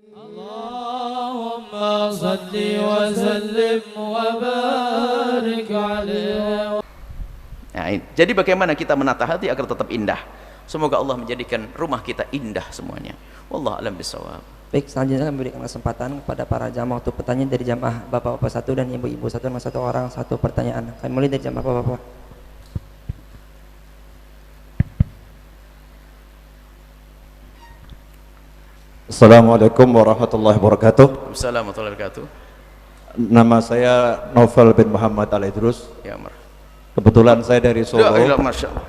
Allahumma salli wa sallim wa barik alaihi. Nah, jadi bagaimana kita menata hati agar tetap indah? Semoga Allah menjadikan rumah kita indah semuanya. Wallahu a'lam bishawab. Baik, selanjutnya memberikan kesempatan kepada para jamaah untuk pertanyaan dari jamaah bapak-bapak satu dan ibu-ibu satu, dengan satu orang satu pertanyaan. Kami mulai dari jamaah bapak-bapak. Assalamualaikum warahmatullahi wabarakatuh. Assalamualaikum warahmatullahi wabarakatuh. Nama saya Novel bin Muhammad Al-Idrus. Ya, Mar. Kebetulan saya dari Solo. Ya, Masya Allah.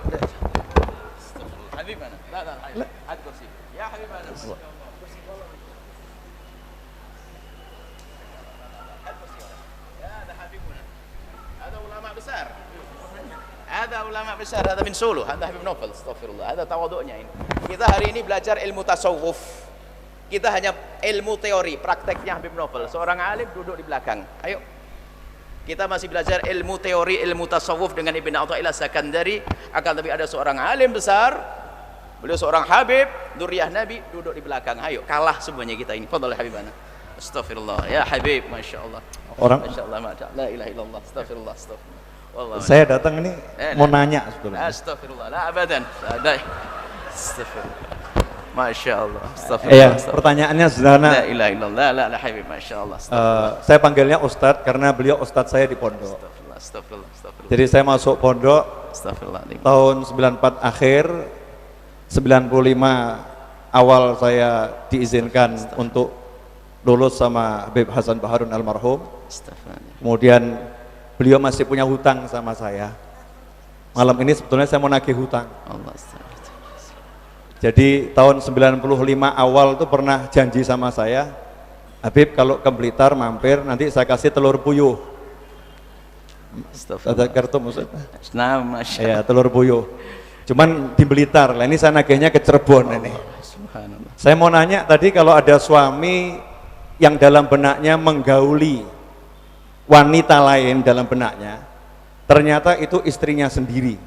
Habibana. La. Ad kursi. Ya Habibana. Ada Habibuna. Ada ulama besar. Ada ulama besar, ada min Solo, ada Habib Novel. Astagfirullah. Ada tawaduknya ini. Kita hari ini belajar ilmu tasawuf. Kita hanya ilmu teori, prakteknya Habib Novel. Seorang alim duduk di belakang. Ayo. Kita masih belajar ilmu teori, ilmu tasawuf dengan Ibn Athaillah Sakandari. Akan tapi ada seorang alim besar, beliau seorang Habib, duriyah Nabi, duduk di belakang. Ayo, kalah semuanya kita ini. Fadhal Habibana. Astagfirullah. Ya Habib, Masya Allah. Masya Allah, la ilaha illallah. Astagfirullah, astagfirullah. Wallah, saya datang ini mau nanya sebetulnya. Astagfirullah, la abadan. Astagfirullah. Masya Allah. Iya, pertanyaannya sederhana. La ilaha illallah, la Habib, Masya Allah. Saya panggilnya Ustadz karena beliau Ustadz saya di pondok. Astagfirullah, astagfirullah. Jadi saya masuk pondok tahun 94 akhir, 95 awal saya diizinkan untuk lulus sama Habib Hasan Baharun almarhum. Kemudian beliau masih punya hutang sama saya. Malam ini sebetulnya saya mau nagih hutang. Jadi tahun 95 awal itu pernah janji sama saya, Habib kalau ke Blitar mampir nanti saya kasih telur puyuh. Ada kartu maksudnya? Ya, telur puyuh. Cuman di Blitar, lah ini saya nagihnya ke Cirebon ini. Saya mau nanya tadi, kalau ada suami yang dalam benaknya menggauli wanita lain dalam benaknya, ternyata itu istrinya sendiri,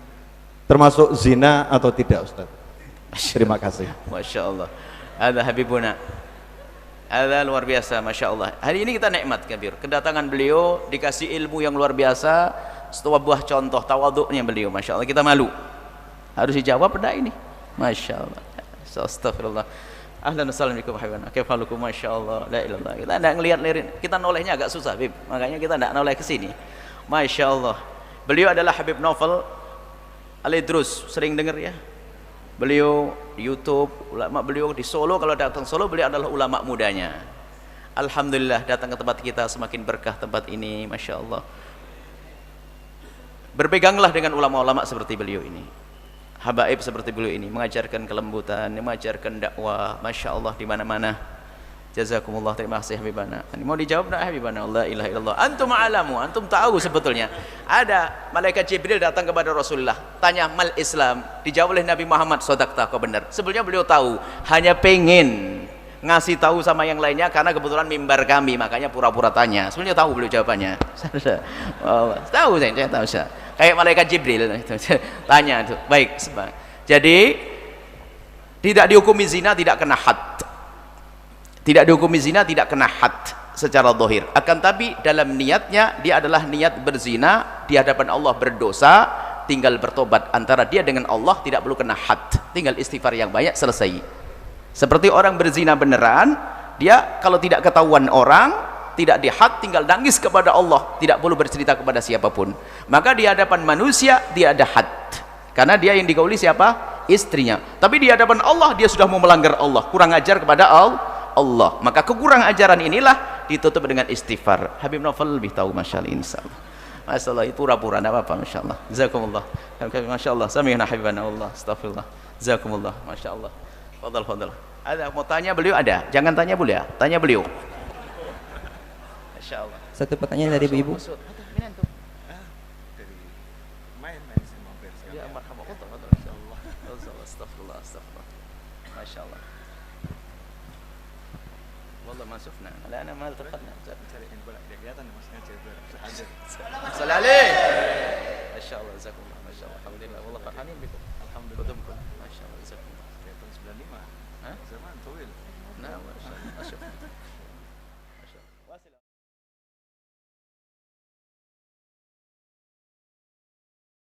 termasuk zina atau tidak, Ustaz? Terima kasih. Masya Allah. Ada Habibuna. Ada luar biasa, Masya Allah. Hari ini kita nikmat kabir. Kedatangan beliau dikasih ilmu yang luar biasa. Sebuah buah contoh tawaduknya beliau, Masya Allah. Kita malu. Harus dijawab pada ini. Masya Allah. Astagfirullah. Ahlan assalamualaikum habibana. Kaifalukum, Masya Allah. La ilallah. Kita tidak ngelihat lirin. Kita nolehnya agak susah, Habib. Makanya kita tidak noleh ke sini. Masya Allah. Beliau adalah Habib Novel Al-Idrus. Sering dengar ya? Beliau di YouTube, ulama beliau di Solo. Kalau datang Solo, beliau adalah ulama mudanya. Alhamdulillah, datang ke tempat kita semakin berkah tempat ini, Masya Allah. Berpeganglah dengan ulama-ulama seperti beliau ini, habaib seperti beliau ini, mengajarkan kelembutan, mengajarkan dakwah, Masya Allah, di mana-mana. Jazakumullah, terima kasih Habibana. Ini mau dijawab nak Habibana? La ilaha illallah. Antum a'lamu, antum tahu sebetulnya. Ada malaikat Jibril datang kepada Rasulullah, tanya mal Islam, dijawab oleh Nabi Muhammad, sodakta, kau benar. Sebelumnya beliau tahu, hanya pengen ngasih tahu sama yang lainnya karena kebetulan mimbar kami, makanya pura-pura tanya. Sebelumnya tahu beliau jawabannya. Tahu saya tahu saya. Kayak malaikat Jibril tanya itu. Baik, jadi tidak dihukumi zina, tidak kena had. Tidak dihukumi zina, tidak kena had secara zahir. Akan tapi dalam niatnya dia adalah niat berzina di hadapan Allah, berdosa, tinggal bertobat antara dia dengan Allah, tidak perlu kena had, tinggal istighfar yang banyak, selesai. Seperti orang berzina beneran, dia kalau tidak ketahuan orang, tidak dihad, tinggal nangis kepada Allah, tidak perlu bercerita kepada siapapun. Maka di hadapan manusia dia ada had, karena dia yang digauli siapa? Istrinya. Tapi di hadapan Allah dia sudah mau melanggar Allah, kurang ajar kepada Allah. Maka kekurang ajaran inilah ditutup dengan istighfar. Habib Novel lebih tahu, Masya Allah, insyaallah. Masya Allah, itu pura-pura, tidak apa-apa, Masya Allah. Jazakumullah. Masya Allah, sami'na habibana Allah. Astagfirullah. Jazakumullah, Masya Allah. Fadal, fadal. Ada mau tanya beliau? Ada. Jangan tanya beliau, tanya beliau. Masya Allah. Satu pertanyaan dari ibu-ibu. Masya Allah. Wallah masufna. La ana ma taqadna. Cari yang boleh dia kelihatan maksudnya cari. Salale. Masya Allah, jazakumullah. Masya Allah. Alhamdulillah. Wallah farhanin bikum. Alhamdulillah. Masya Allah, jazakumullah. Tahun 95. Hah? Zaman tawil. Nah, Masya Allah.